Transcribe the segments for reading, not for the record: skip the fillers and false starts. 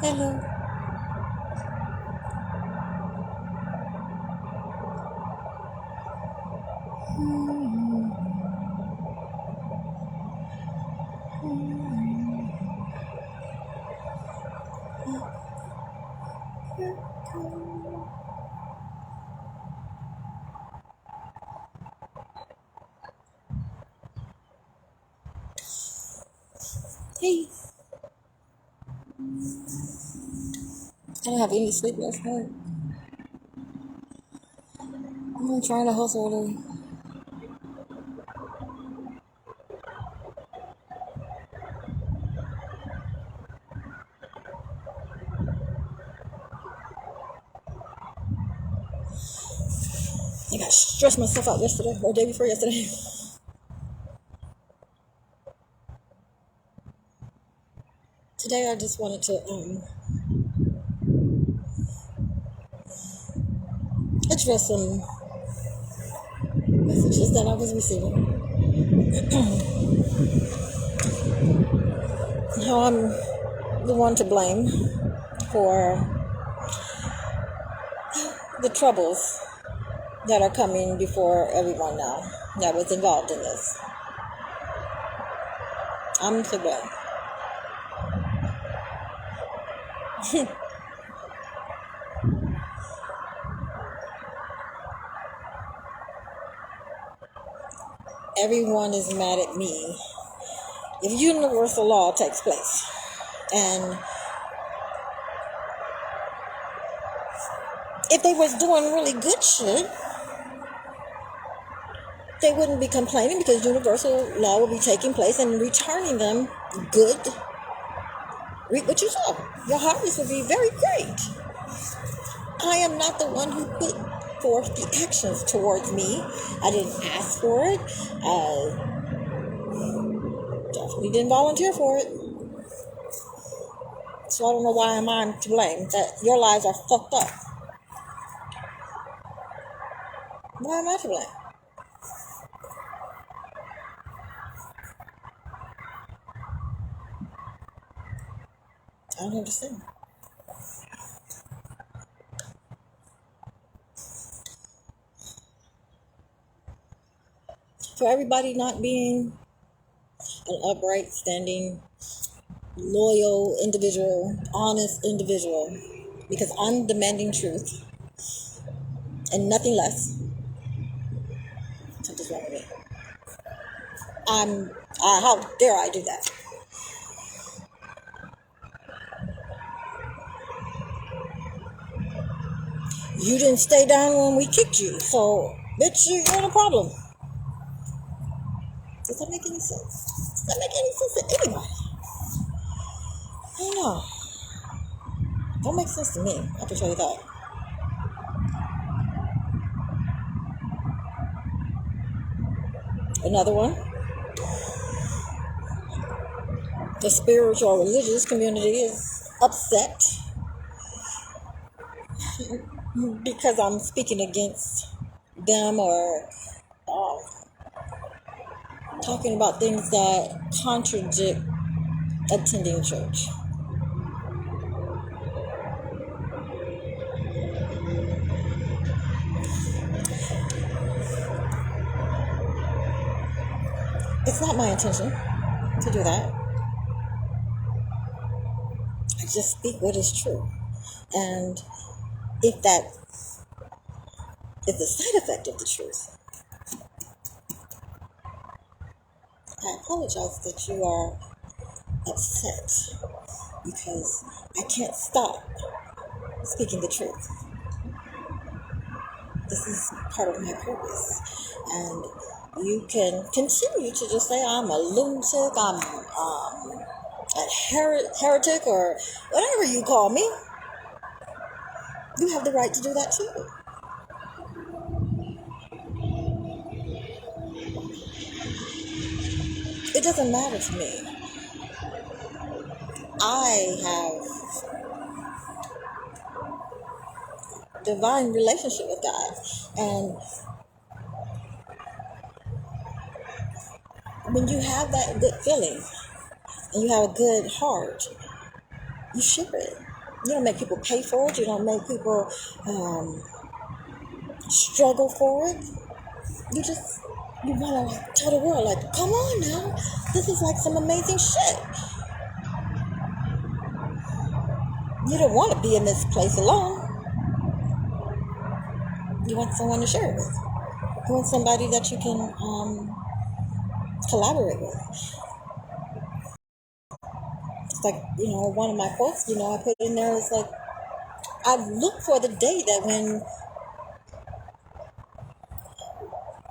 Hello. Hey. I didn't have any sleep last night. I'm trying to hustle today. I got stressed myself out yesterday, or day before yesterday. Today I just wanted to address some messages that I was receiving. How I'm the one to blame for the troubles that are coming before everyone now that was involved in this. I'm to blame. Everyone is mad at me if universal law takes place. And if they was doing really good shit, they wouldn't be complaining because universal law will be taking place and returning them good. Reap what you sow. Your harvest will be very great. I am not the one who put forth the actions towards me. I didn't ask for it. Definitely didn't volunteer for it. So I don't know why I'm to blame. That your lives are fucked up. Why am I to blame? I don't understand. For everybody not being an upright, standing, loyal individual, honest individual, because I'm demanding truth and nothing less. Something's wrong with me. How dare I do that? You didn't stay down when we kicked you, so bitch, you're the problem. Does that make any sense? Does that make any sense to anybody? I don't know. Don't make sense to me. I can tell you that. Another one. The spiritual religious community is upset because I'm speaking against them or talking about things that contradict attending church. It's not my intention to do that. I just speak what is true. And if that is the side effect of the truth, I apologize that you are upset because I can't stop speaking the truth. This is part of my purpose. And you can continue to just say I'm a lunatic, I'm a heretic, or whatever you call me. You have the right to do that too. It doesn't matter to me. I have divine relationship with God. And when you have that good feeling and you have a good heart, you share it. You don't make people pay for it. You don't make people struggle for it. You want to like tell the world, like, come on now, this is like some amazing shit. You don't want to be in this place alone. You want someone to share it with. You want somebody that you can collaborate with. It's like, one of my quotes, I put in there is like, I look for the day that when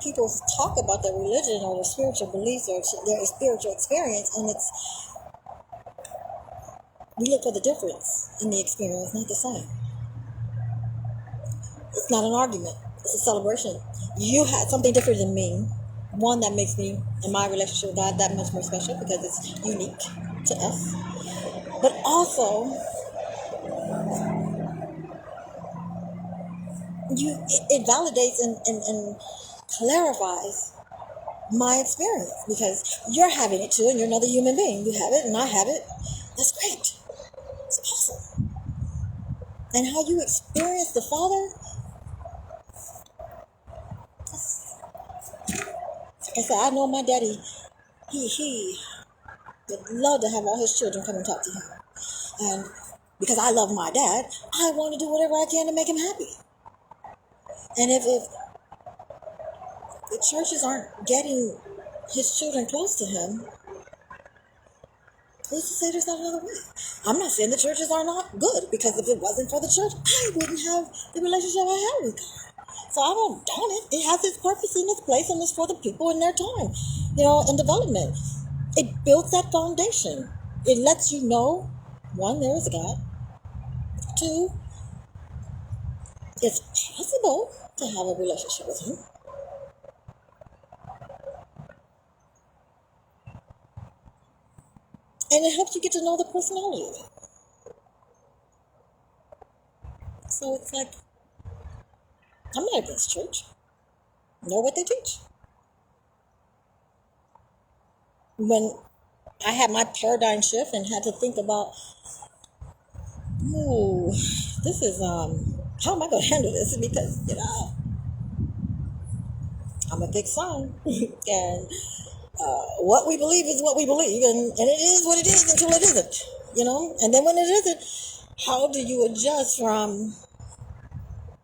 people talk about their religion or their spiritual beliefs or their spiritual experience, and we look for the difference in the experience, not the same. It's not an argument. It's a celebration. You had something different than me. One that makes me, in my relationship with God, that much more special because it's unique to us. But also, it validates and clarifies my experience because you're having it too, and you're another human being. You have it, and I have it. That's great. It's awesome. And how you experience the Father, like I said, I know my daddy, he would love to have all his children come and talk to him. And because I love my dad, I want to do whatever I can to make him happy. And if the churches aren't getting his children close to him, who's to say there's not another way? I'm not saying the churches are not good, because if it wasn't for the church, I wouldn't have the relationship I have with God. So I don't doubt it. It has its purpose in its place, and it's for the people in their time, in development. It builds that foundation. It lets you know, one, there is a God. Two, it's possible to have a relationship with him. And it helps you get to know the personality of it. So it's like, I'm not against church. Know what they teach. When I had my paradigm shift and had to think about, this is, how am I going to handle this? Because, I'm a big son. And what we believe is what we believe. And it is what it is until it isn't, And then when it isn't, how do you adjust from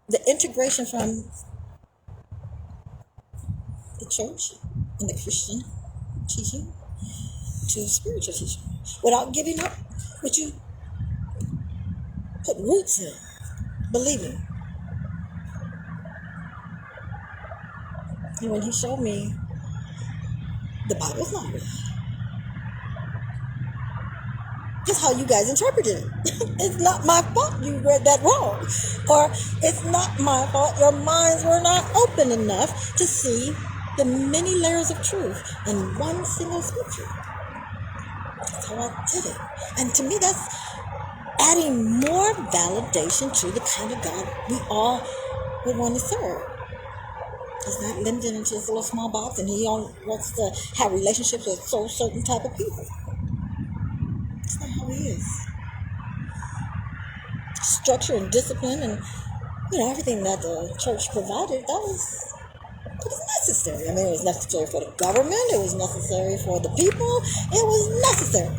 the integration from the church and the Christian teaching to spiritual teaching without giving up what you put roots in, believing? And when he showed me the Bible's not real, just how you guys interpreted it. It's not my fault you read that wrong. Or it's not my fault your minds were not open enough to see the many layers of truth in one single scripture. That's how I did it. And to me, that's adding more validation to the kind of God we all would want to serve. He's not limited into his little small box, and he only wants to have relationships with certain type of people. That's not how he is. Structure and discipline and everything that the church provided, it was necessary. I mean, it was necessary for the government, it was necessary for the people, it was necessary.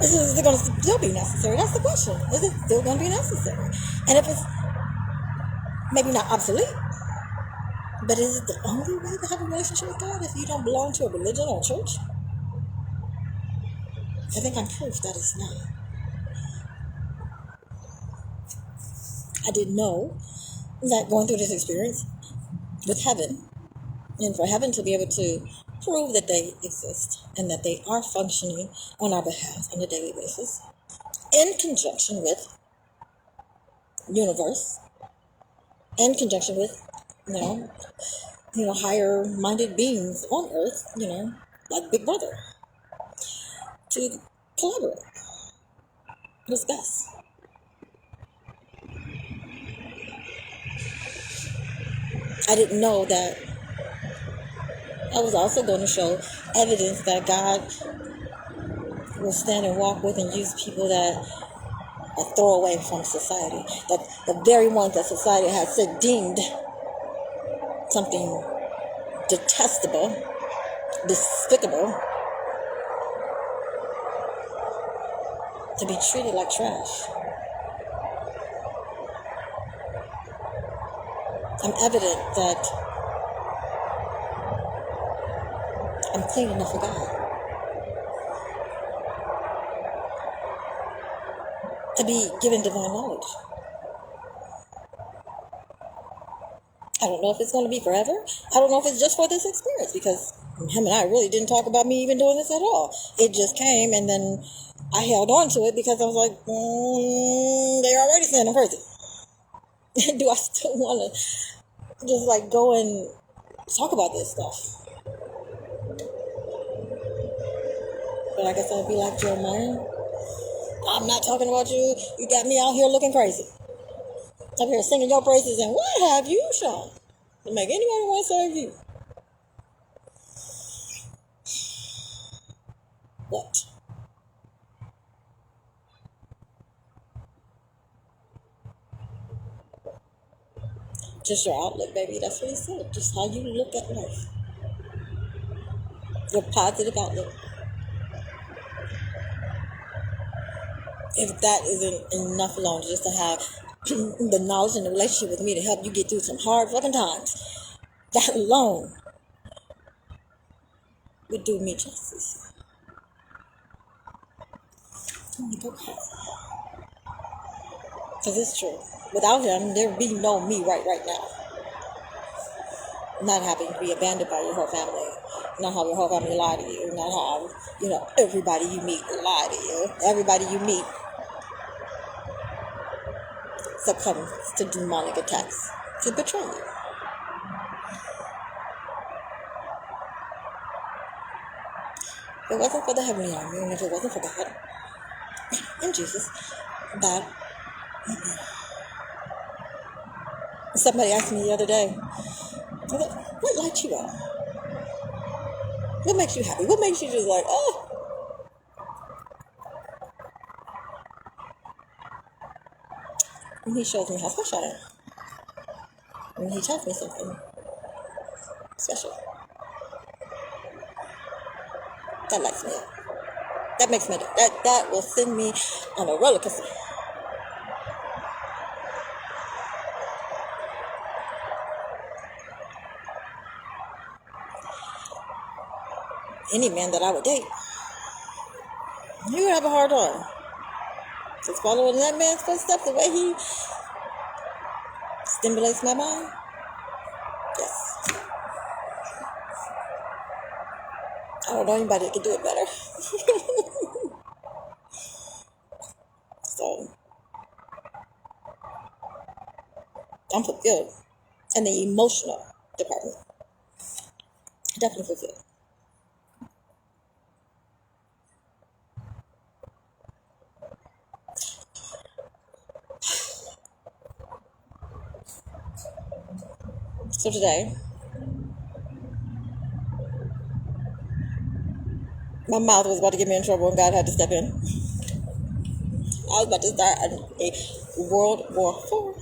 Is it going to still be necessary? That's the question. Is it still going to be necessary? And if it's maybe not obsolete, But is it the only way to have a relationship with God if you don't belong to a religion or a church? I think I'm proof that it's not. I didn't know that going through this experience with heaven, and for heaven to be able to prove that they exist and that they are functioning on our behalf on a daily basis, in conjunction with universe, in conjunction with, you know, higher minded beings on earth, like Big Brother, to collaborate was best. I didn't know that I was also going to show evidence that God will stand and walk with and use people that are throwaway from society, that the very ones that society has said deemed something detestable, despicable, to be treated like trash. I'm evident that I'm clean enough for God to be given divine knowledge. I don't know if it's going to be forever. I don't know if it's just for this experience, because him and I really didn't talk about me even doing this at all. It just came, and then I held on to it because I was like, they're already saying I'm crazy. Do I still want to just like go and talk about this stuff? But I guess I'd be like Jeremiah. I'm not talking about you. You got me out here looking crazy. Up here singing your praises, and what have you shown to make anybody want to serve you? What? Just your outlook, baby. That's what he said. Just how you look at life. Your positive outlook. If that isn't enough alone just to have the knowledge and the relationship with me to help you get through some hard fucking times, that alone would do me justice. I'm like, okay. Because it's true. Without him, there would be no me right now. Not having to be abandoned by your whole family. Not having your whole family lie to you. Not have, everybody you meet lie to you. Everybody you meet succumbs to demonic attacks to betray you. If it wasn't for the heavenly army, and if it wasn't for God and Jesus, that somebody asked me the other day, what lights you up? What makes you happy? What makes you just like, oh? When he shows me how special I am. When he tells me something special. That lights me up. That makes me, that will send me on a roller coaster. Any man that I would date, he would have a hard time. Just following that man's footsteps, the way he stimulates my mind. Yes. I don't know anybody that can do it better. So, I'm fulfilled. In the emotional department. Definitely fulfilled. So today, my mouth was about to get me in trouble and God had to step in. I was about to start a World War IV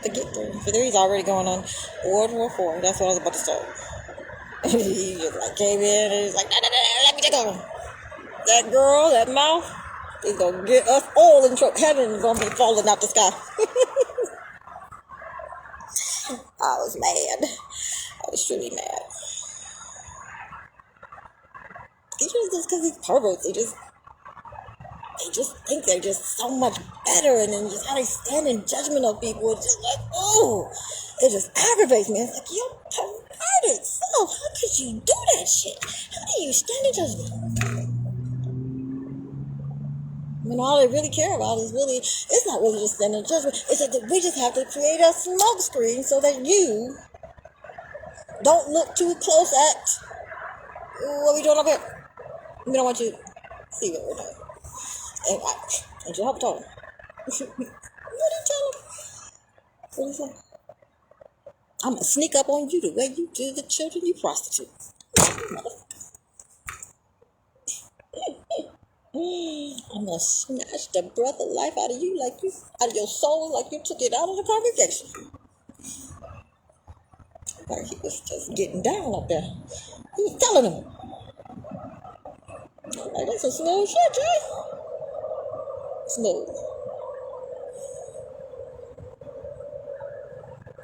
to get through. For three's already going on World War IV. That's what I was about to start. And he just like came in and he was like, no, let me take over. That girl, that mouth is going to get us all in trouble. Heaven's going to be falling out the sky. I was mad. I was truly mad. It's just because these perverts, they just think they're just so much better, and then just how they stand in judgment of people. It's just like, oh, it just aggravates me. It's like, you perverted self. How could you do that shit? How do you stand in judgment? When all they really care about is really, it's not really just standing in judgment. It's that we just have to create a smoke screen so that you don't look too close at what we doing up here. We don't want you to see what we're doing. And your help told him. What did you tell him? What did he say? I'm going to sneak up on you the way you do the children you prostitute. I'm going to snatch the breath of life out of you, out of your soul, like you took it out of the congregation. Like he was just getting down up there. He was telling him. Like, that's some smooth shit, Jay. Smooth.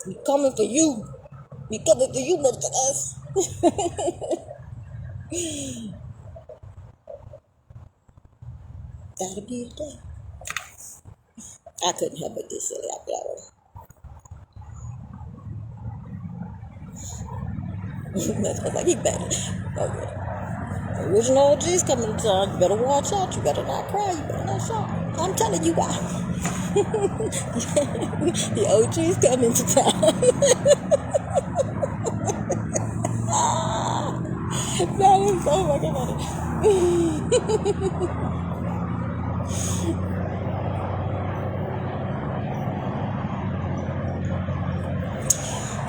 We coming for you. We coming for you, motherfuckers. That'll be the day. I couldn't help but get silly after that one. That's like he better. Okay. Original OG's coming to town. You better watch out. You better not cry. You better not shout. I'm telling you why. The OG's coming to town. That is so fucking funny.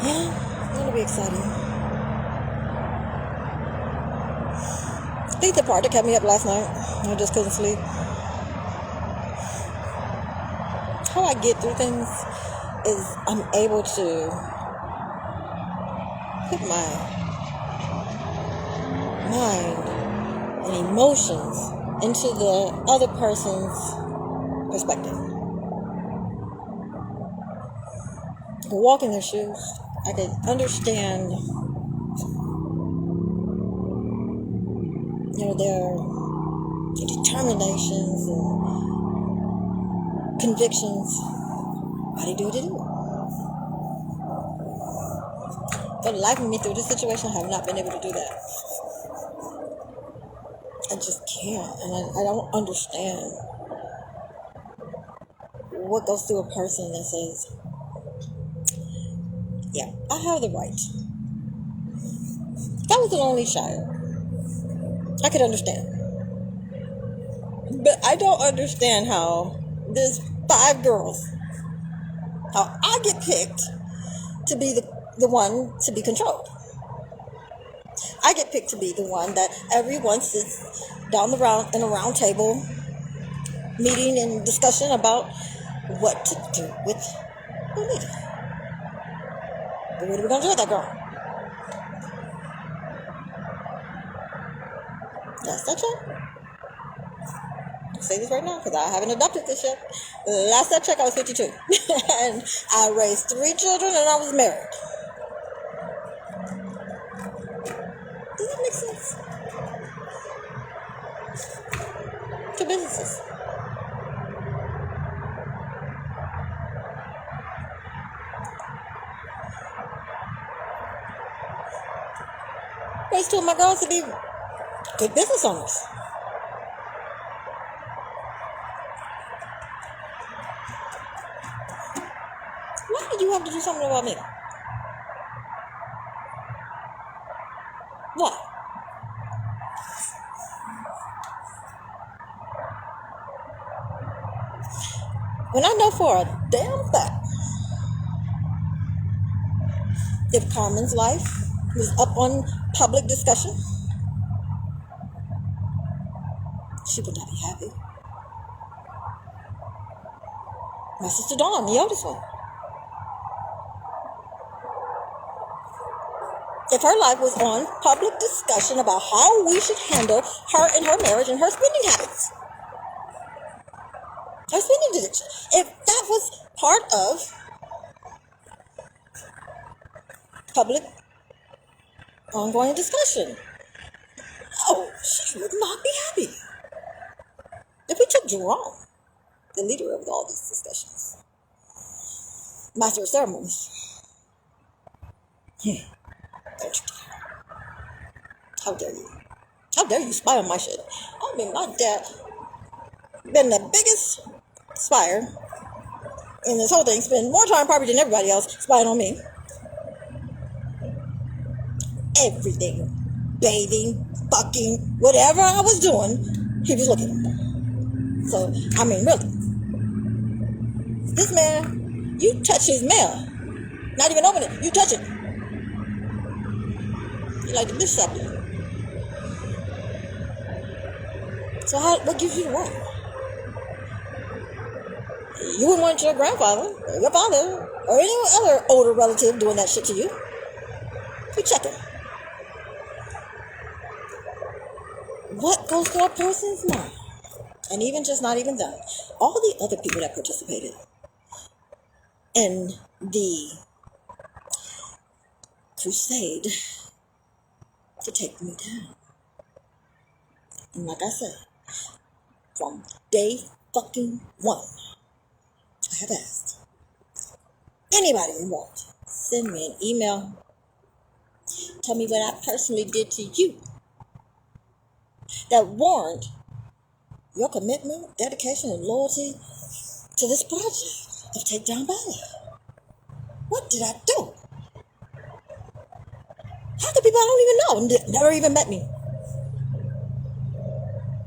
Yeah, it's gonna be exciting. I think the part that kept me up last night, I just couldn't sleep. How I get through things is I'm able to put my mind and emotions into the other person's perspective. I can walk in their shoes. I can understand, their determinations and convictions. Why they do what they do. For the life of me through this situation, I have not been able to do that. I just can't, and I don't understand what goes through a person that says, yeah, I have the right. If I was an only child, I could understand. But I don't understand how there's 5 girls, how I get picked to be the one to be controlled. I get picked to be the one that everyone sits down in a round table meeting and discussion about what to do with Bonita. But what are we going to do with that girl? Last I checked. I'll say this right now because I haven't adopted this yet. Last I checked, I was 52. And I raised 3 children and I was married. Does that make sense? 2 businesses. Raised 2 of my girls to be good business owners. Why did you have to do something about me? Why? When I know for a damn fact, if Carmen's life was up on public discussion, she would not be happy. My sister Dawn, the oldest one. If her life was on public discussion about how we should handle her and her marriage and her spending habits, her spending addiction, if that was part of public ongoing discussion. Oh, she would not be happy if we took Jerome, the leader of all these discussions, master of ceremonies. Don't you dare. How dare you? How dare you spy on my shit? I mean, my dad been the biggest spyer in this whole thing, spend more time probably than everybody else spying on me. Everything. Bathing, fucking, whatever I was doing, he was looking. So, I mean, really. This man, you touch his mail. Not even open it. You touch it. You like to bishop you. So what gives you the right? You wouldn't want your grandfather, or your father, or any other older relative doing that shit to you. You check it. What goes through a person's mind? And even just not even that. All the other people that participated in the crusade to take me down. And like I said, from day fucking one, I have asked anybody involved, send me an email. Tell me what I personally did to you that warrant your commitment, dedication, and loyalty to this project of Take Down Bella. What did I do? Half the people I don't even know never even met me.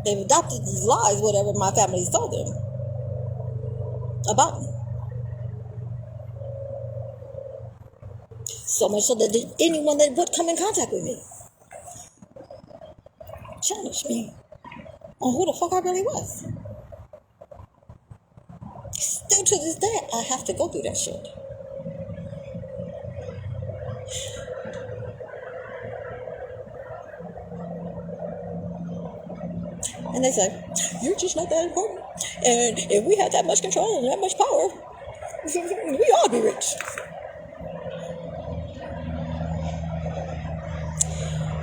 They've adopted these lies, whatever my family's told them about me. So much so that anyone that would come in contact with me challenged me on who the fuck I really was. Still to this day, I have to go through that shit. And they say, you're just not that important. And if we had that much control and that much power, we all be rich.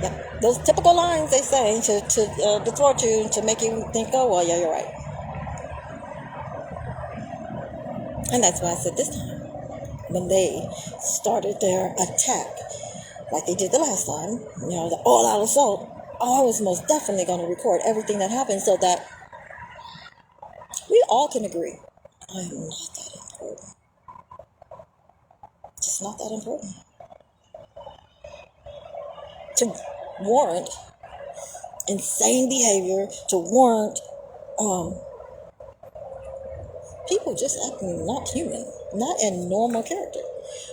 Yeah, those typical lines they say to thwart you, to make you think, oh, well, yeah, you're right. And that's why I said this time, when they started their attack, like they did the last time, the all-out assault, I was most definitely going to record everything that happened so that we all can agree. I am not that important. Just not that important to warrant insane behavior, to warrant people just acting not human, not in normal character.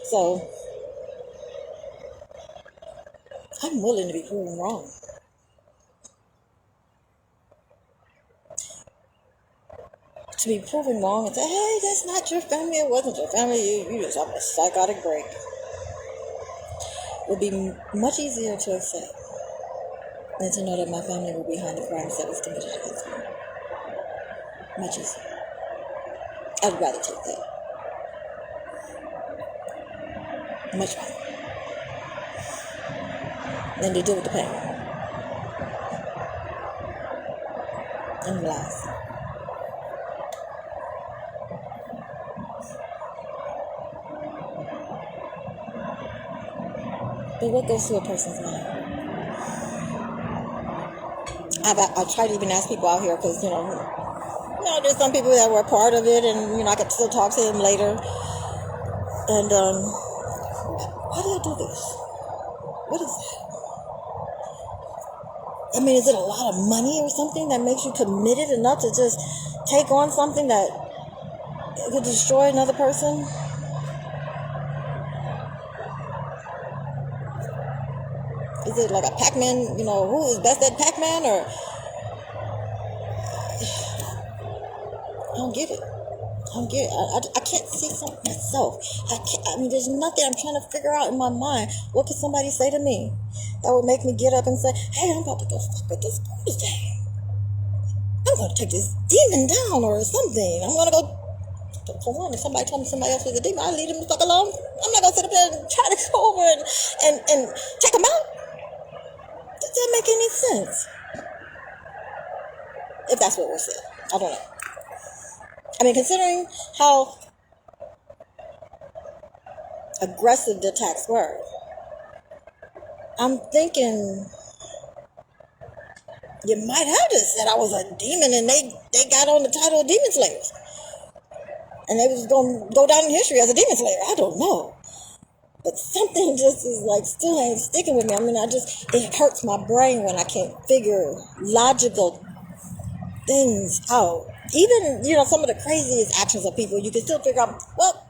So I'm willing to be proven wrong. To be proven wrong and say, hey, that's not your family, it wasn't your family, you just have a psychotic break, would be much easier to accept than to know that my family were behind the crimes that was committed against me. Much easier. I'd rather take that. Much rather. Than to deal with the pain. And the lies. But what goes through a person's mind? I try to even ask people out here because, there's some people that were part of it and, I could still talk to them later. And, why do I do this? What is that? I mean, is it a lot of money or something that makes you committed enough to just take on something that could destroy another person? Is it like a Pac-Man, who is best at Pac-Man, or... I don't get it. I can't see something myself. There's nothing I'm trying to figure out in my mind. What could somebody say to me that would make me get up and say, hey, I'm about to go fuck with this girl today. I'm going to take this demon down or something. I'm going to go... For one, if somebody told me somebody else was a demon, I'd leave them the fuck alone. I'm not going to sit up there and try to go over and take them out. if that's what was said. I don't know. I mean, considering how aggressive the attacks were, I'm thinking you might have just said I was a demon and they got on the title of demon slayers. And they was going to go down in history as a demon slayer. I don't know. But something just is like still ain't sticking with me. I mean, it hurts my brain when I can't figure logical things out. Even, some of the craziest actions of people, you can still figure out, well,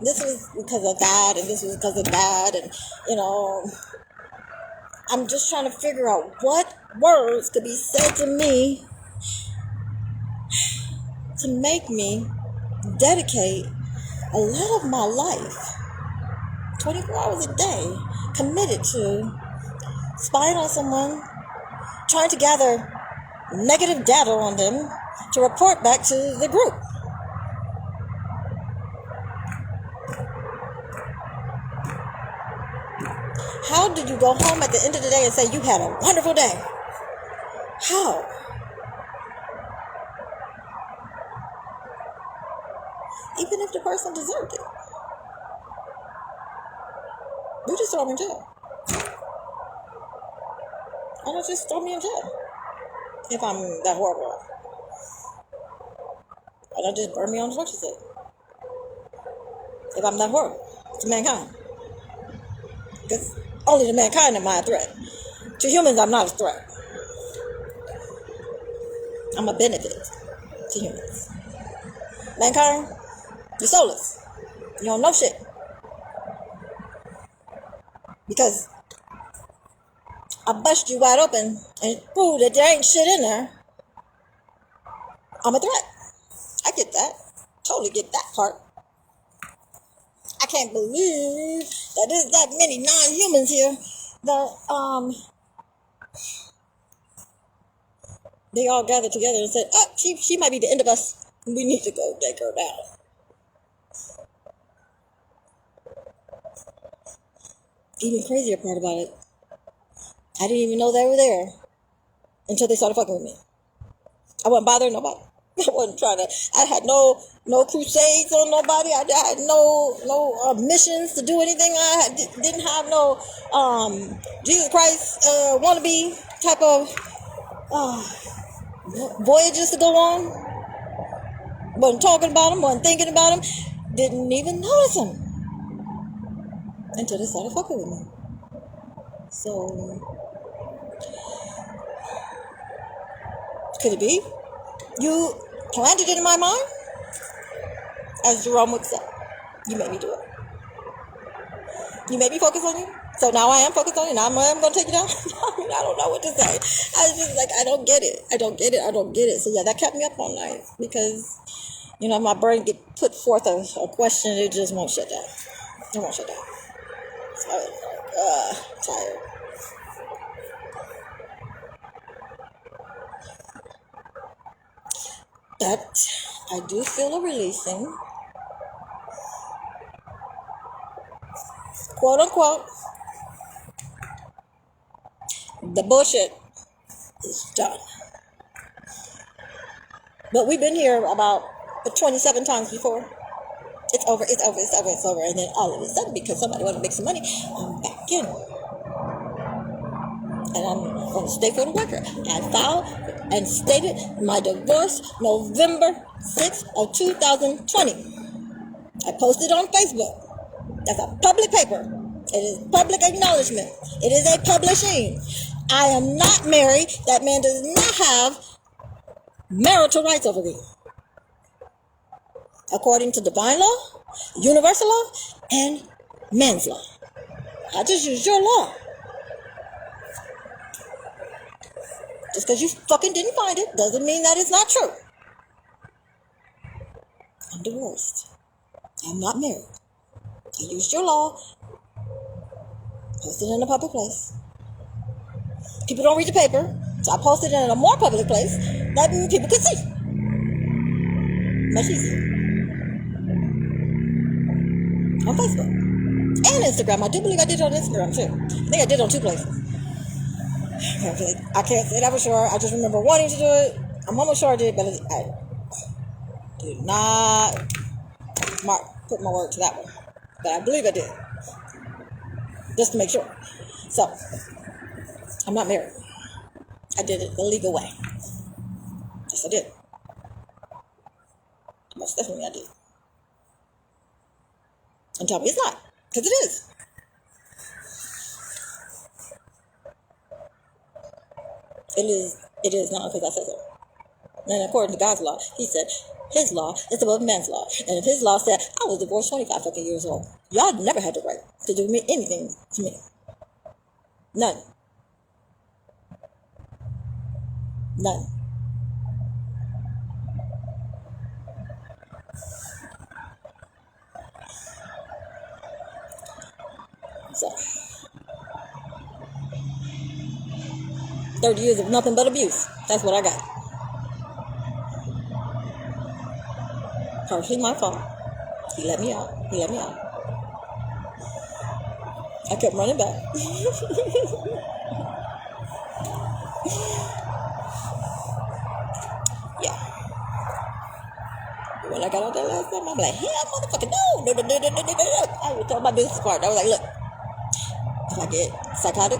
this was because of that, and this was because of that, and, I'm just trying to figure out what words could be said to me to make me dedicate a lot of my life, 24 hours a day, committed to spying on someone, trying to gather negative data on them to report back to the group. How did you go home at the end of the day and say you had a wonderful day? How? Even if the person deserved it. You just throw me in jail. Why don't you just throw me in jail? If I'm that horrible. Why don't just burn me on the torture set? If I'm that horrible to mankind. Because only to mankind am I a threat. To humans, I'm not a threat. I'm a benefit to humans. Mankind, you're soulless. You don't know shit. Because I bust you wide open and prove that there ain't shit in there. I'm a threat. I get that. Totally get that part. I can't believe that there's that many non-humans here that they all gathered together and said, oh, she might be the end of us. We need to go take her down. Even crazier part about it, I didn't even know they were there until they started fucking with me. I wasn't bothering nobody. I wasn't trying to. I had no crusades on nobody. I had no missions to do anything. Didn't have no Jesus Christ wannabe type of voyages to go on. Wasn't talking about them. Wasn't thinking about them. Didn't even notice them until they started fucking with me. So could it be you planted it in my mind? As Jerome would say, you made me do it. You made me focus on you. So now I am focused on you. Now I'm going to take you down. I don't know what to say. I was just like, I don't get it. So yeah, that kept me up all night because, my brain get put forth a question. It just won't shut down. It won't shut down. So I was like, tired. But I do feel a releasing, quote unquote, the bullshit is done. But we've been here about 27 times before. It's over. And then all of a sudden, because somebody wanted to make some money, I'm back in. And I'm going to stay for the record. I filed and stated my divorce November 6th of 2020. I posted on Facebook. That's a public paper. It is public acknowledgement. It is a publishing. I am not married. That man does not have marital rights over me. According to divine law, universal law, and man's law. I just used your law. Just because you fucking didn't find it doesn't mean that it's not true. I'm divorced. I'm not married. I used your law. Posted it in a public place. People don't read the paper, so I posted it in a more public place that people could see. Much easier. On Facebook. And Instagram. I do believe I did it on Instagram too. I think I did it on 2 places. I can't say that for sure. I just remember wanting to do it. I'm almost sure I did, but I did not put my word to that one. But I believe I did, just to make sure. So, I'm not married. I did it the legal way. Yes, I did. Most definitely I did. And tell me it's not, because it is. It is not because I said so. And according to God's law, he said his law is above man's law. And if his law said I was divorced 25 fucking years old, y'all never had the right to do me anything to me. None. None. So 30 years of nothing but abuse. That's what I got. Partially my fault. He let me out. He let me out. I kept running back. Yeah. When I got out there last time, I'm like, hell, motherfucker, no. I would tell my business partner. I was like, look, if I get psychotic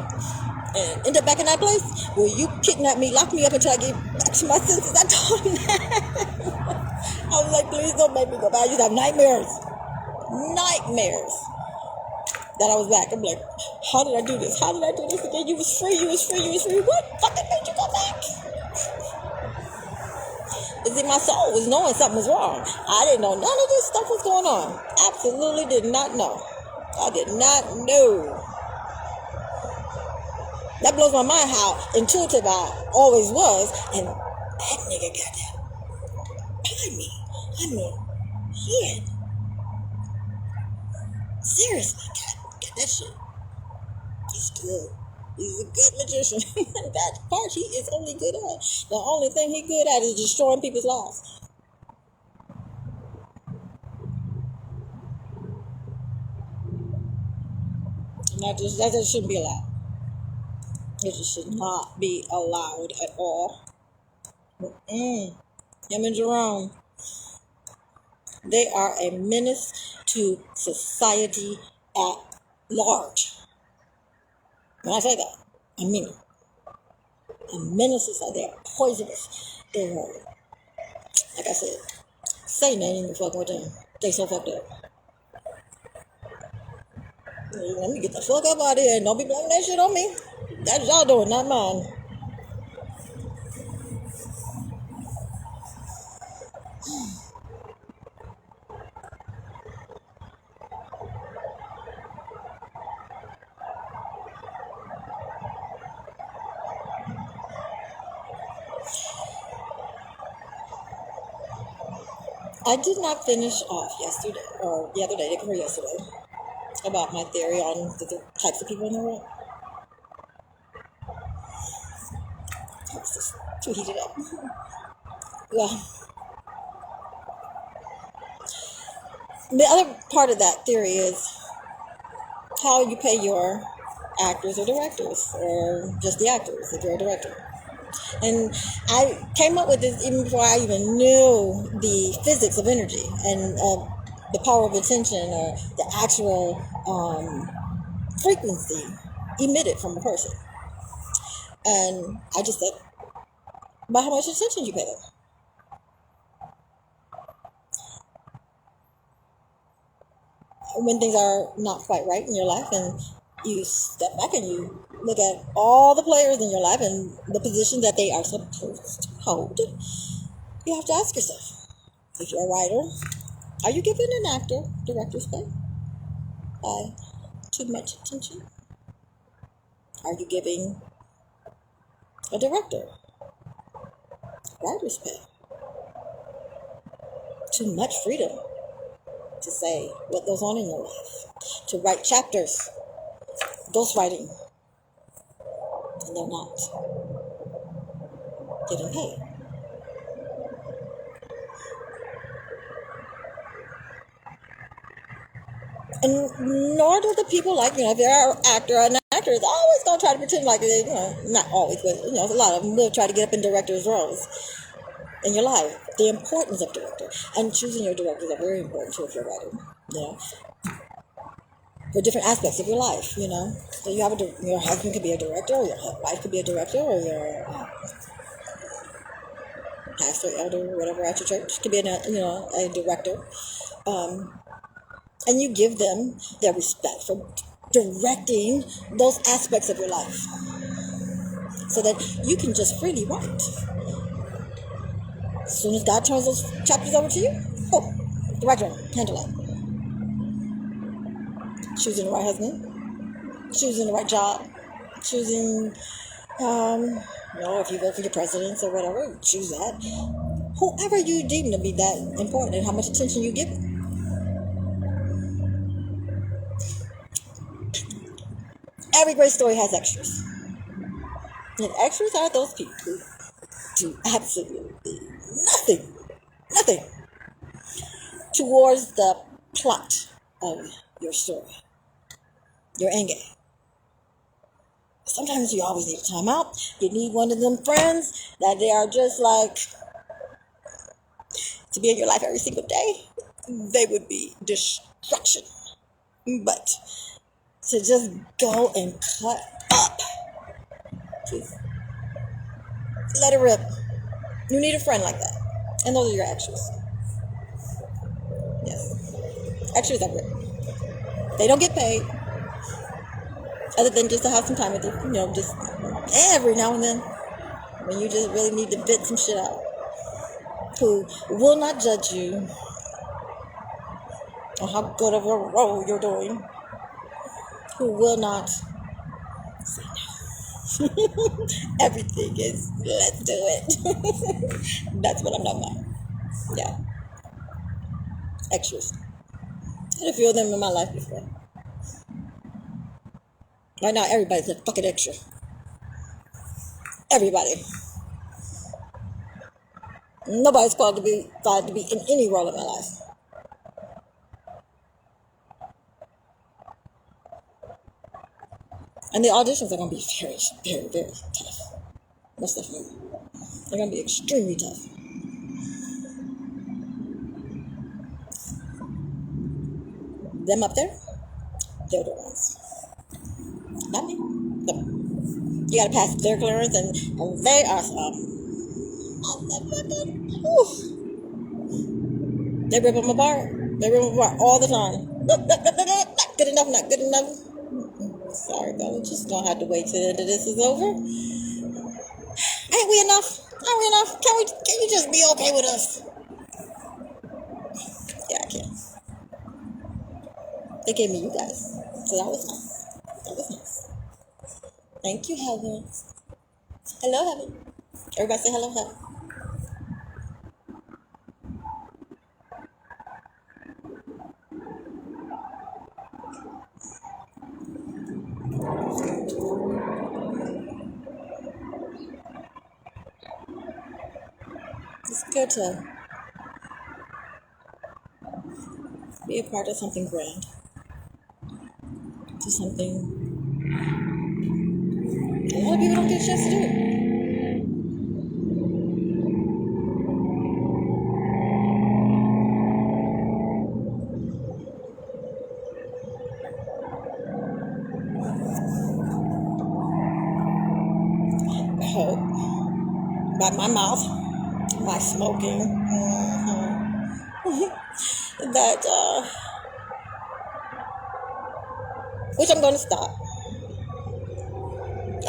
and end up back in that place, will you kidnap me, lock me up until I get back to my senses? I told him that. I was like, please don't make me go back. I used to have nightmares. Nightmares. That I was back. I'm like, how did I do this? How did I do this again? You was free. What fucking made you go back? It's in my soul was knowing something was wrong. I didn't know none of this stuff was going on. Absolutely did not know. I did not know. That blows my mind how intuitive I always was. And that nigga got that by me. I mean, he had, seriously, got that shit. He's good. He's a good magician. That part he is only good at. The only thing he good at is destroying people's lives. And that just shouldn't be allowed. It just should not be allowed at all. Him and Jerome, they are a menace to society at large. When I say that, I mean it. A menace to society. They are poisonous. They are, like I said, Satan ain't even fucking with them. They so fucked up. Let me get the fuck up out of here. Don't be blaming that shit on me. That's y'all doing, not mine. I did not finish off yesterday, or the other day, or yesterday, about my theory on the types of people in the world. I was just too heated up. Well, the other part of that theory is how you pay your actors or directors, or just the actors if you're a director. And I came up with this even before I even knew the physics of energy and the power of attention, or the actual frequency emitted from a person. And I just said, by how much attention you pay them. When things are not quite right in your life, and you step back and you look at all the players in your life and the position that they are supposed to hold, you have to ask yourself, if you're a writer, are you giving an actor director's pay by too much attention? Are you giving a director writer's pay too much freedom to say what goes on in your life, to write chapters, ghostwriting, and they're not getting paid? And nor do the people, like, if they're an actor is always going to try to pretend like they, not always, but, a lot of them will try to get up in director's roles. in your life. The importance of director. And choosing your directors are very important too if you're writing. For different aspects of your life, So you have your husband could be a director, or your wife could be a director, or your pastor, elder, whatever at your church could be a director. And you give them their respect for directing those aspects of your life so that you can just freely write. As soon as God turns those chapters over to you, director, handle it. Choosing the right husband, choosing the right job, choosing, if you vote for your presidents or whatever, choose that. Whoever you deem to be that important and how much attention you give them. Every great story has extras. And extras are those people who do absolutely nothing towards the plot of your story, your end game. Sometimes you always need a timeout. You need one of them friends that they are just like to be in your life every single day. They would be destruction. But to just go and cut up, just let it rip. You need a friend like that. And those are your extras. Yes. Extras are good. They don't get paid. Other than just to have some time with you. Just every now and then. When you just really need to bit some shit out. Who will not judge you on how good of a role you're doing. Who will not say no. Everything is, let's do it. That's what I'm talking about. Yeah. Extras. I had a few of them in my life before. Right now, everybody's a fucking extra. Everybody. Nobody's qualified to be in any role in my life. And the auditions are going to be very, very, very tough. Most definitely. They're going to be extremely tough. Them up there, they're the ones. Not me. Them. You got to pass their clearance, and they are They rip them apart. They rip them apart all the time. Not good enough, not good enough. Sorry, but we're just going to have to wait till the end of this is over. Ain't we enough? Aren't we enough? Can you just be okay with us? Yeah, I can. They gave me you guys. So that was nice. That was nice. Thank you, Heaven. Hello, Heaven. Everybody say hello, Heaven. It's good to be a part of something grand. To something a lot of people don't get a chance to do. Hurt by my mouth, by smoking, that which I'm going to stop.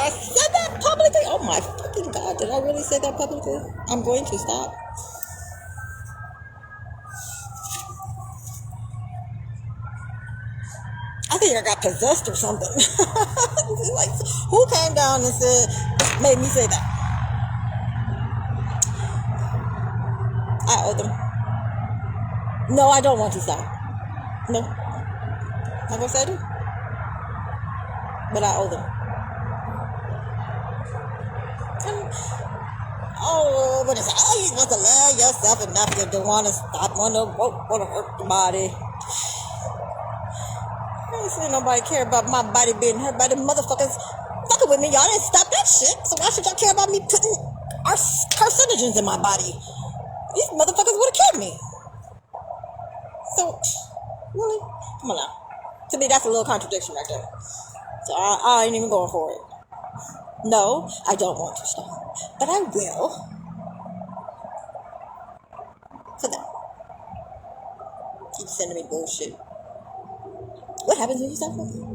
I said that publicly. Oh my fucking God, did I really say that publicly? I'm going to stop. I think I got possessed or something. Like, who came down and made me say that? I owe them. No, I don't want to stop. No. I'm going to say I do. But I owe them. But it's you supposed to love yourself enough to want to stop, want to hurt your body. I ain't seen nobody care about my body being hurt by the motherfuckers fucking with me. Y'all didn't stop that shit. So why should y'all care about me putting our carcinogens in my body? These motherfuckers would have killed me. So, really? Come on now. To me, that's a little contradiction right there. So I ain't even going for it. No, I don't want to stop. But I will. For them. Keep sending me bullshit. What happens when you stop smoking?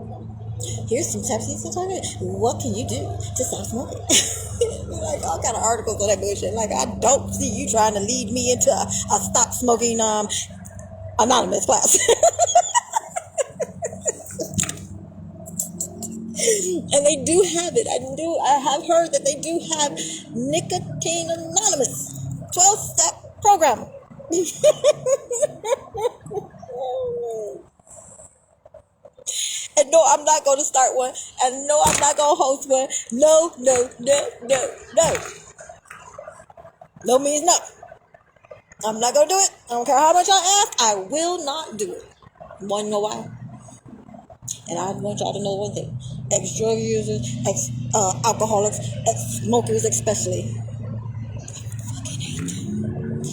Here's some tips you stop. What can you do to stop smoking? Like all kind of articles on that bullshit. Like I don't see you trying to lead me into a stop smoking anonymous class. And they do have it. I have heard that they do have nicotine anonymous 12-step program. And no, I'm not going to start one. And no, I'm not going to host one. No, no, no, no, no. No means no. I'm not going to do it. I don't care how much I ask. I will not do it. You want to know why? And I want y'all to know one thing. Ex-drug users, ex-alcoholics, ex-smokers especially. Fucking hate them.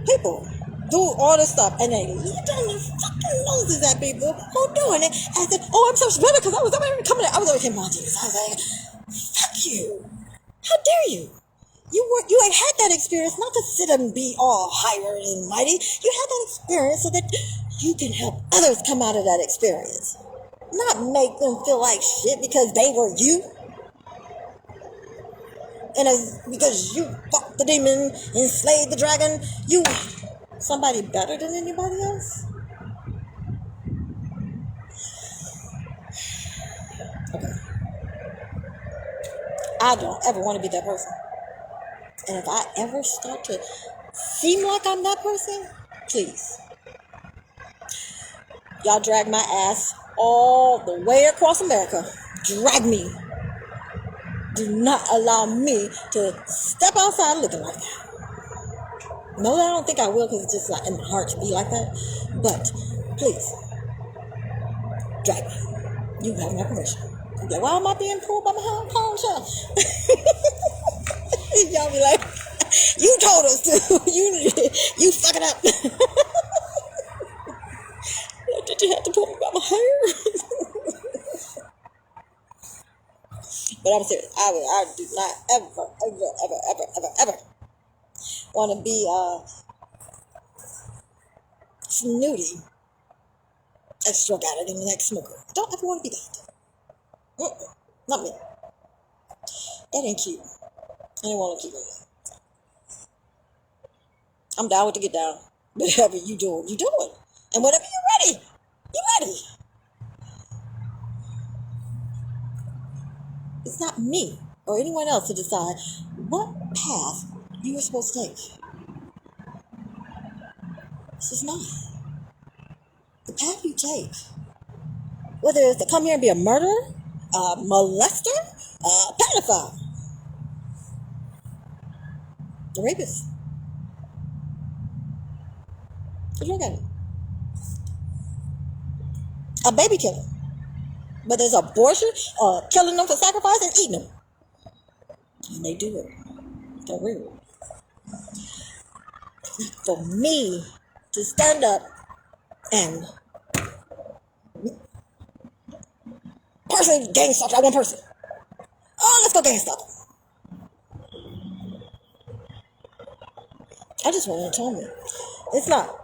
People do all this stuff and they look down their fucking noses at people who doing it and said, oh, I'm so better because I was over here watching this. I was like, fuck you. How dare you? You ain't had that experience not to sit and be all higher and mighty. You had that experience so that you can help others come out of that experience. Not make them feel like shit because they were you. And because you fought the demon and slayed the dragon, you somebody better than anybody else? Okay. I don't ever want to be that person. And if I ever start to seem like I'm that person, please. Y'all drag my ass all the way across America. Drag me. Do not allow me to step outside looking like that. No, I don't think I will because it's just like in my heart to be like that. But please, drag me. You have my permission. You'll be like, why am I being pulled by my own self? Y'all be like, you told us to. You fuck it up. Did you have to pull me by my hair? But I'm serious. I do not ever want to be snooty extra got it in the next smoker. I don't ever want to be that. Not me. That ain't cute. I don't want to keep it. I'm down with to get down. Whatever you doing, you doing. And whenever you're ready, you're ready. It's not me or anyone else to decide what path you were supposed to take. It's just not. The path you take, whether it's to come here and be a murderer, a molester, a pedophile, a rapist. Look at it. A baby killer. Whether it's abortion or killing them for sacrifice and eating them. And they do it. For real. For me to stand up and personally gang stalk that one person. Oh, let's go gang stalk them. I just want to tell me. It's not.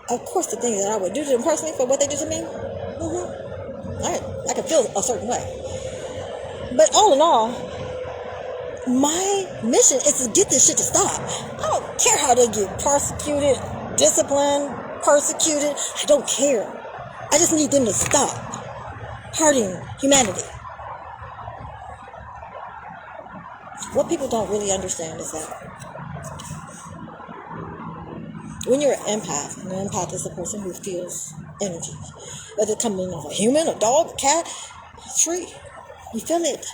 Of course, the thing that I would do to them personally for what they do to me, I can feel a certain way. But all in all, my mission is to get this shit to stop. I don't care how they get prosecuted, disciplined, persecuted. I don't care. I just need them to stop hurting humanity. What people don't really understand is that when you're an empath, and an empath is a person who feels energy, whether it comes from a human, a dog, a cat, a tree, you feel it.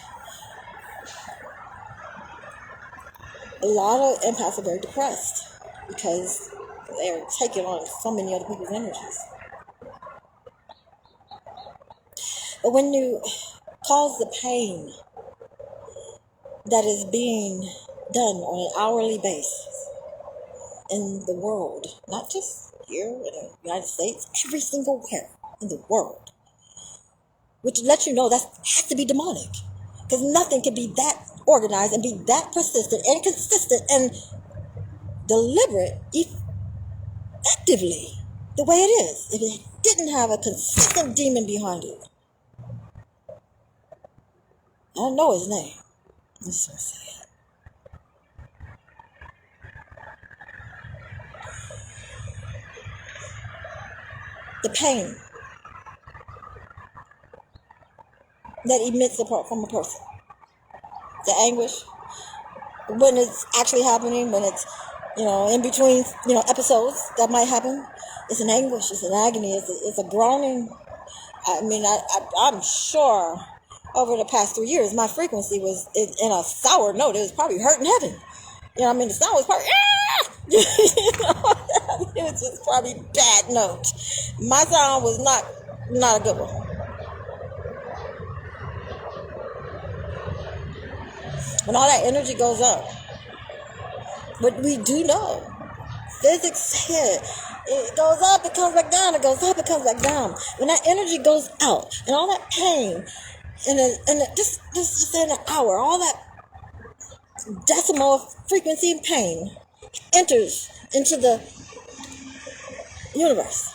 A lot of empaths are very depressed because they're taking on so many other people's energies. But when you cause the pain that is being done on an hourly basis in the world, not just here in the United States, every single where in the world, which lets you know that has to be demonic, because nothing can be that organized and be that persistent and consistent and deliberate effectively the way it is if it didn't have a consistent demon behind it. I don't know his name. Let's just say it. The pain that emits apart from a person, the anguish when it's actually happening, when it's in between episodes that might happen, it's an anguish, it's an agony, it's a groaning. I mean, I'm sure over the past 3 years my frequency was in a sour note. It was probably hurting heaven. The sound was probably it was just probably bad note. My sound was not a good one. When all that energy goes up, what we do know, physics said, it goes up, it comes back down, it goes up, it comes back down. When that energy goes out, and all that pain, just in an hour, all that decimal frequency and pain enters into the universe.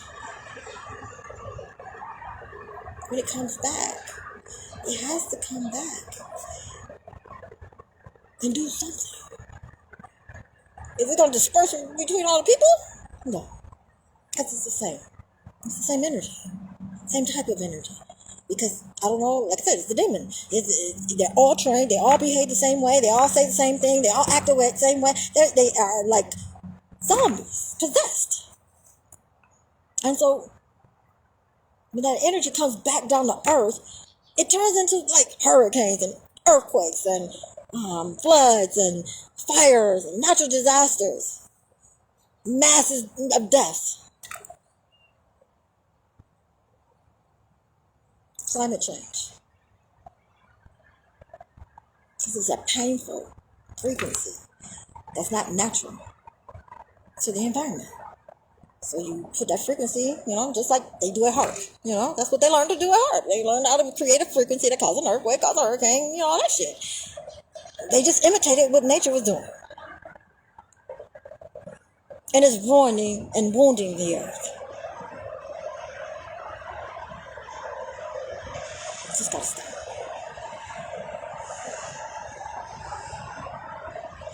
When it comes back, it has to come back and do something. Is it going to disperse between all the people? No. Because it's the same. It's the same energy. Same type of energy. Because, I don't know, like I said, it's the demon. They're all trained. They all behave the same way. They all say the same thing. They all act the same way. They are like zombies, possessed. And so, when that energy comes back down to earth, it turns into like hurricanes and earthquakes and floods and fires and natural disasters, masses of death, climate change. This is a painful frequency that's not natural to the environment. So you put that frequency, just like they do at heart. That's what they learned to do at heart. They learned how to create a frequency that caused an earthquake, caused a hurricane, all that shit. They just imitated what nature was doing. And it's ruining and wounding the earth. It's just gotta stop.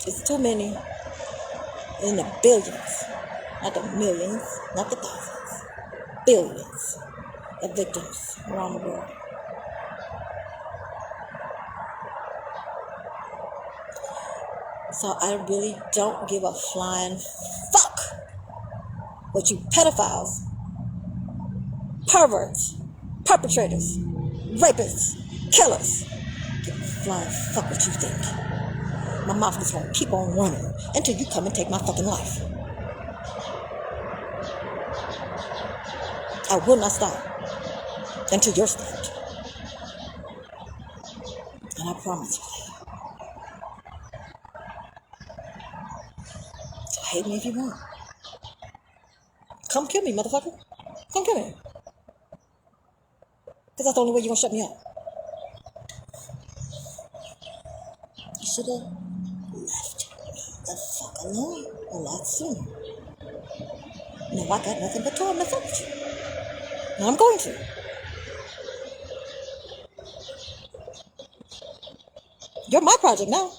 It's too many. In the billions. Not the millions, not the thousands. Billions of victims around the world. So I really don't give a flying fuck what you pedophiles, perverts, perpetrators, rapists, killers, give a flying fuck what you think. My mouth is going to keep on running until you come and take my fucking life. I will not stop until you're stopped. And I promise you that. So hate me if you want. Come kill me, motherfucker. Come kill me. Because that's the only way you're going to shut me up. You should have left me the fuck alone a lot sooner. Now I got nothing but time to fuck with you. And I'm going to. You're my project now.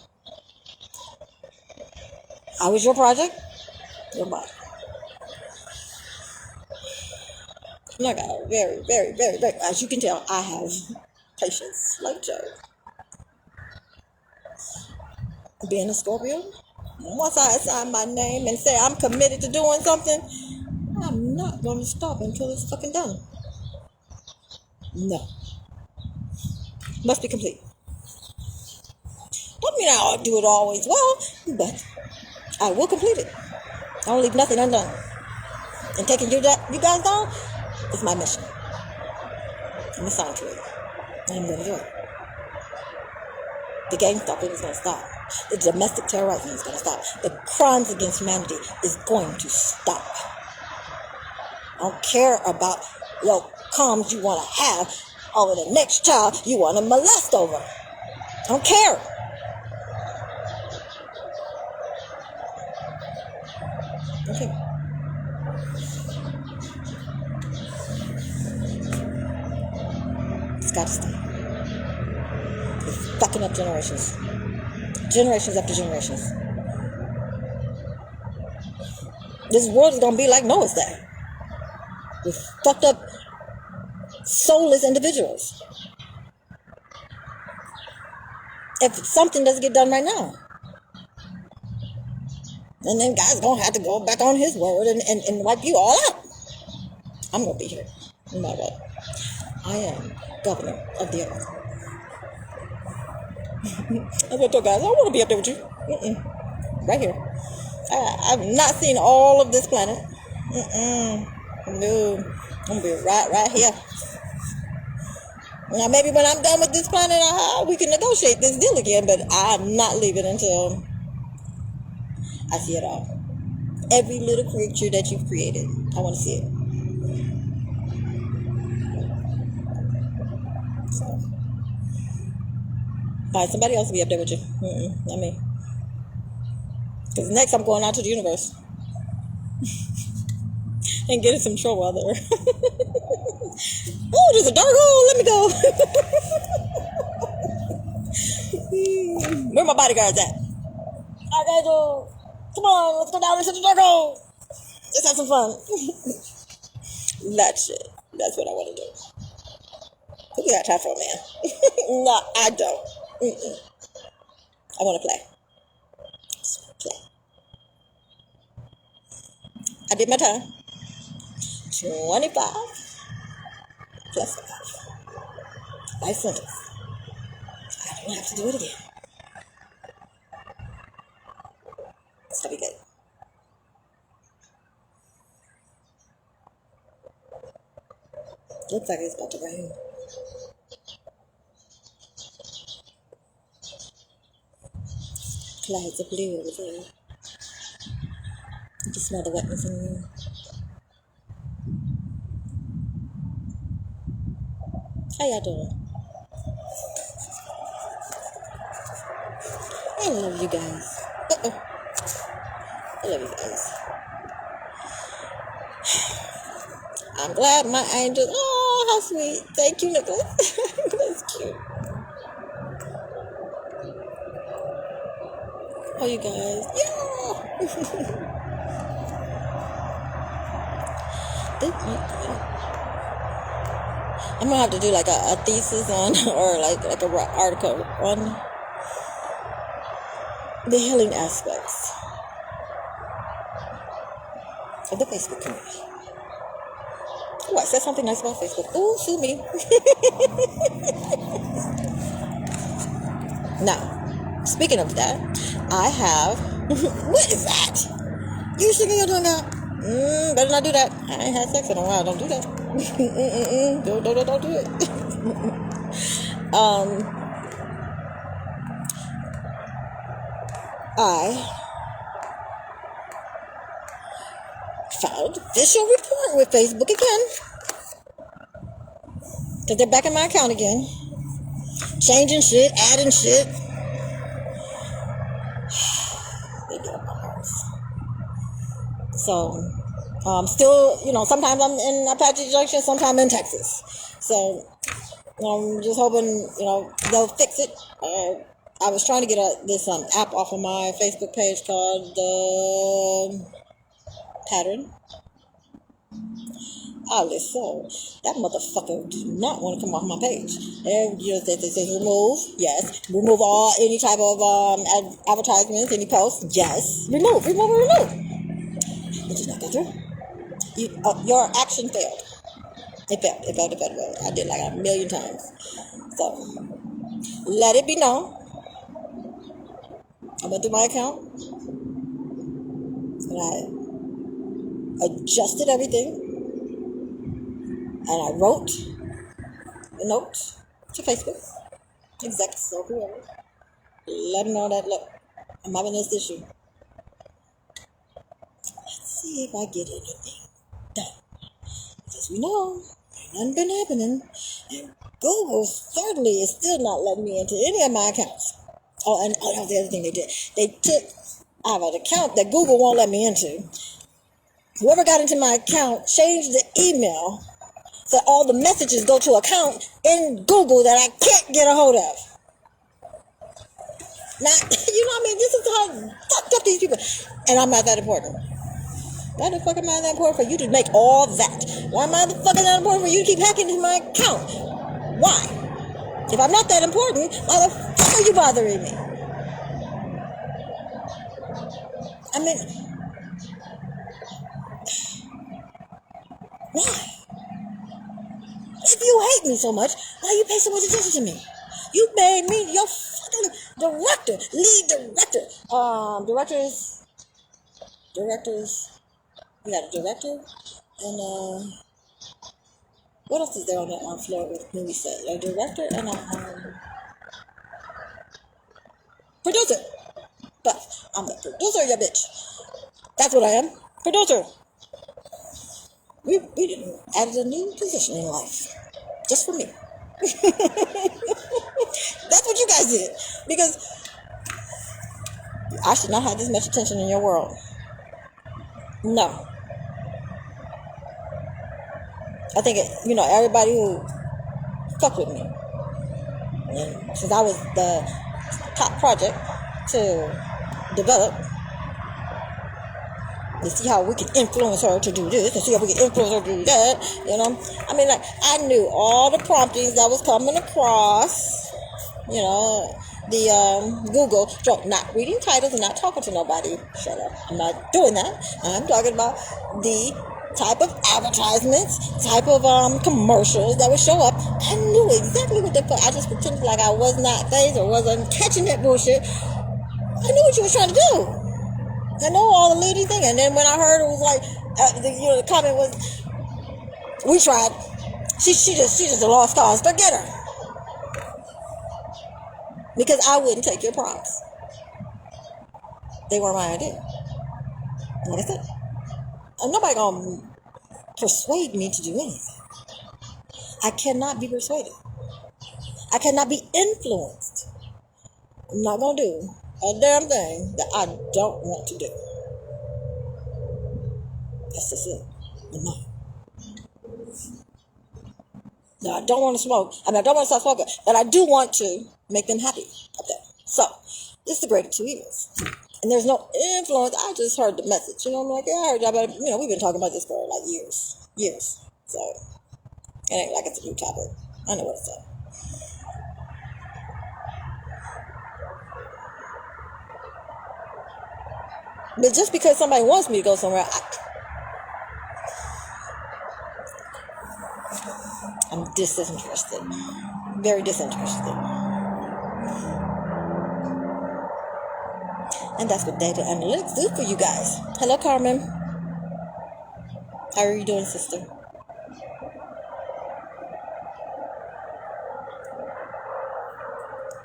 I was your project. You're mine. And I got a very, very, very, very, as you can tell, I have patience like Joe. Being a Scorpio, once I assign my name and say I'm committed to doing something, I'm not going to stop until it's fucking done. No. Must be complete. Don't mean I'll do it always well, but I will complete it. I don't leave nothing undone. And taking you guys down is my mission. I'm assigned to it. And I'm going to do it. The gang stopping is going to stop. The domestic terrorizing is going to stop. The crimes against humanity is going to stop. I don't care about what calms you want to have over the next child you want to molest over. I don't care. Okay. It's got to stop. It's fucking up generations. Generations after generations. This world is going to be like Noah's day. With fucked up, soulless individuals. If something doesn't get done right now. And then God's going to have to go back on his word and wipe you all out. I'm going to be here. No matter what. I am governor of the earth. I'm going to tell guys, I don't want to be up there with you. Right here. I've not seen all of this planet. No. I'm going to be right here. Now, maybe when I'm done with this planet, we can negotiate this deal again, but I'm not leaving until I see it all. Every little creature that you've created, I want to see it. So, find somebody else to be up there with you. Not me. Because next I'm going out to the universe. And getting some trouble out there. Oh, there's a dark hole. Let me go. Where my bodyguards at? I gotta go. Come on, let's go down into the dark hole. Let's have some fun. That shit. That's what I want to do. Who got time for a man? No, I don't. I want to play. I did my time. 25 plus 5. Life sentence. I don't have to do it again. It's gonna be good. Looks like it's about to rain. Clouds of blue over there. You can smell the wetness in the air. How y'all doing? I love you guys. I love you guys. I'm glad my angels. Oh, how sweet. Thank you, Nicholas. That's cute. Oh, you guys. Yeah. I'm gonna have to do like a thesis on, or like a article on the healing aspects of the Facebook community. Oh, I said something nice about Facebook. Oh, sue me. Now, speaking of that, I have. What is that? You thinking you're doing that? Better not do that. I ain't had sex in a while. Don't do that. Don't do it. I filed official report with Facebook again. Because they're back in my account again. Changing shit, adding shit. They get on my nerves. So, still, sometimes I'm in Apache Junction, sometimes in Texas. So, I'm just hoping, they'll fix it. I was trying to get this app off of my Facebook page called Pattern. Oddly so, that mother-fucker do not want to come off my page. And it says remove, yes. Remove any type of advertisements, any posts, yes. Remove. It did not go through. Your action failed. It failed. I did like 1,000,000 times. So, let it be known. I went through my account. And I adjusted everything. And I wrote a note to Facebook, execs or whoever. Let them know that, look, I'm having this issue. Let's see if I get anything done. Because we know ain't nothing been happening. And Google certainly is still not letting me into any of my accounts. Oh, and that was the other thing they did. I have an account that Google won't let me into. Whoever got into my account changed the email so all the messages go to an account in Google that I can't get a hold of. Now, you know what I mean? This is how fucked up these people. And I'm not that important. Why the fuck am I that important for you to make all that? Why am I the fuck that important for you to keep hacking into my account? Why? If I'm not that important, why the fuck are you bothering me? I mean, why? If you hate me so much, why you pay so much attention to me? You made me your fucking director, lead director. Directors. We got a director, and what else is there on the floor with movie set? A director and a producer. But I'm the producer, ya bitch. That's what I am, producer. We didn't add a new position in life, just for me. That's what you guys did, because I should not have this much attention in your world. No. I think, everybody who fucked with me, and since I was the top project to develop, to see how we can influence her to do this, and see how we can influence her to do that, I mean, like, I knew all the promptings that was coming across, the Google, not reading titles and not talking to nobody. Shut up. I'm not doing that. I'm talking about the type of advertisements, type of commercials that would show up. I knew exactly what the fuck. I just pretended like I was not phased or wasn't catching that bullshit. I knew what you was trying to do. I know all the lady thing. And then when I heard it was like, the comment was, we tried. She's just a lost cause. Forget her. Because I wouldn't take your prompts. They weren't my idea. Like I said, I'm nobody gonna persuade me to do anything. I cannot be persuaded. I cannot be influenced. I'm not gonna do a damn thing that I don't want to do. That's just it. I'm not. No, I don't want to smoke. I don't want to stop smoking, but I do want to make them happy up there. So, this is the greatest two evils. And there's no influence. I just heard the message. I'm like, yeah, I heard y'all, but we've been talking about this for like years. So, it ain't like it's a new topic. I know what it's up. But just because somebody wants me to go somewhere, I'm disinterested. Very disinterested. And that's what data analytics do for you guys. Hello, Carmen. How are you doing, sister?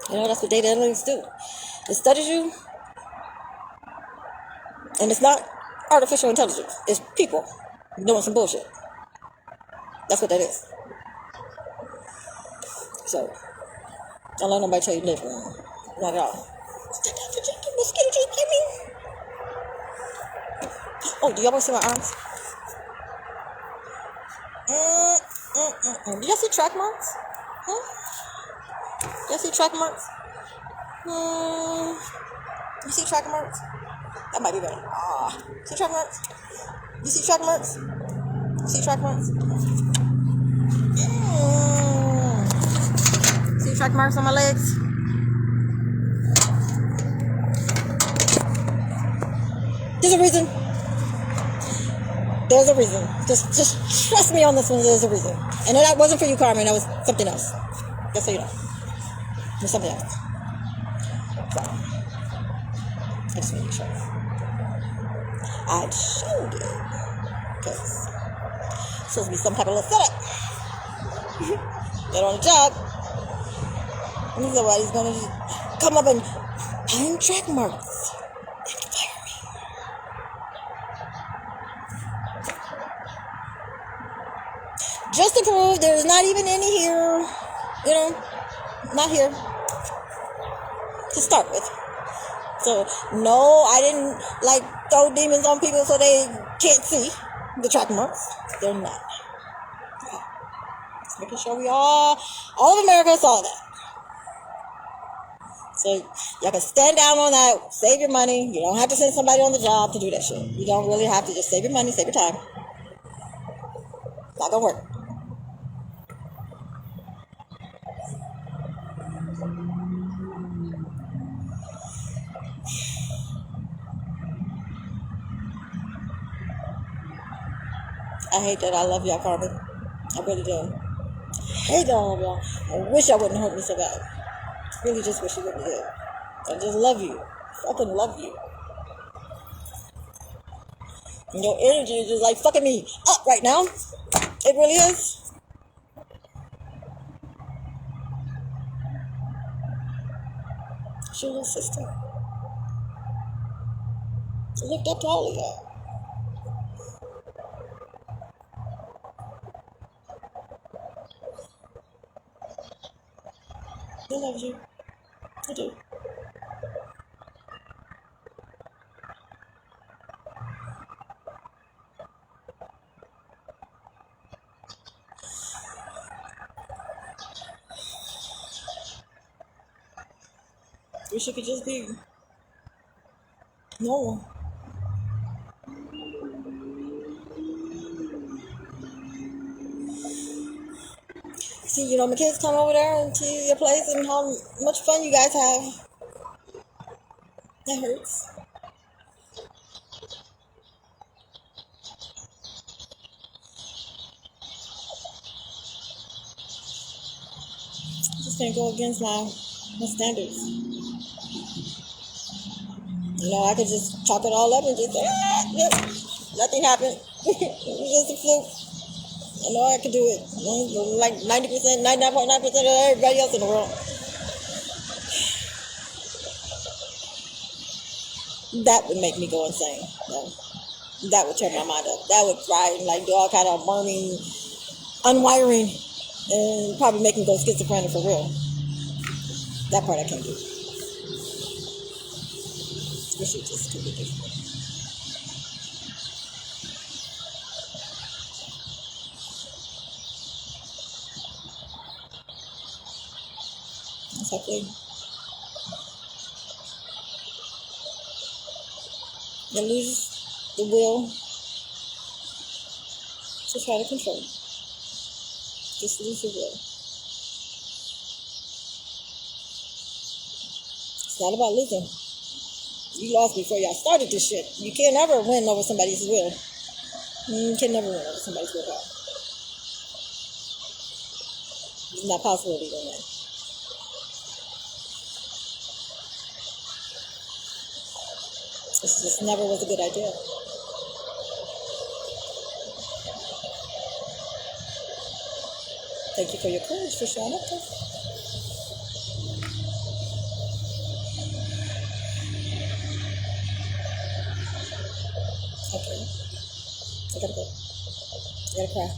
That's what data analytics do. It studies you. And it's not artificial intelligence. It's people doing some bullshit. That's what that is. So, don't let nobody tell you live wrong. Not at all. Mosquito just bit me. Oh, do y'all want to see my arms? Do y'all see track marks? Huh? Do y'all see track marks? You see track marks? That might be better. See track marks? You see track marks? See track marks? See track marks on my legs? There's a reason. There's a reason. Just trust me on this one. There's a reason. And that wasn't for you, Carmen. That was something else. Just so you know. It was something else. So, I just want to make sure. I showed it. Because it's supposed to be some type of little setup. Get on the job. And somebody's gonna just come up and find track marks and fire me. Just to prove there's not even any here, you know, not here to start with. So no, I didn't like throw demons on people so they can't see the track marks. They're not. Just making sure we all of America saw that. So y'all can stand down on that, save your money. You don't have to send somebody on the job to do that shit. You don't really have to. Just save your money, save your time. It's not gonna work. I hate that I love y'all, Carmen. I really do. I hate all of y'all. I wish I wouldn't hurt me so bad. Really just wish you wouldn't do. I just love you. Fucking love you. And your energy is just like fucking me up right now. It really is. It's your little sister. I looked up to all of y'all. I love you. I do. Wish it could just be normal. See, you know, my kids come over there and see your place and how much fun you guys have. That hurts. I just can't go against my standards. You know, I could just chalk it all up and just say, nothing happened. It was just a fluke. I know I could do it. Like 90%, 99.9% of everybody else in the world. That would make me go insane. That would turn my mind up. That would cry and like do all kind of burning, unwiring, and probably make me go schizophrenic for real. That part I can't do. Wish it just could be different. That's hopefully you lose the will to try to control. Just lose your will. It's not about losing. You lost before y'all started this shit. You can't ever win over somebody's will. You can never win over somebody's will. It's not possible to win that. It just never was a good idea. Thank you for your courage for showing up there. Okay. I gotta go. I gotta cry.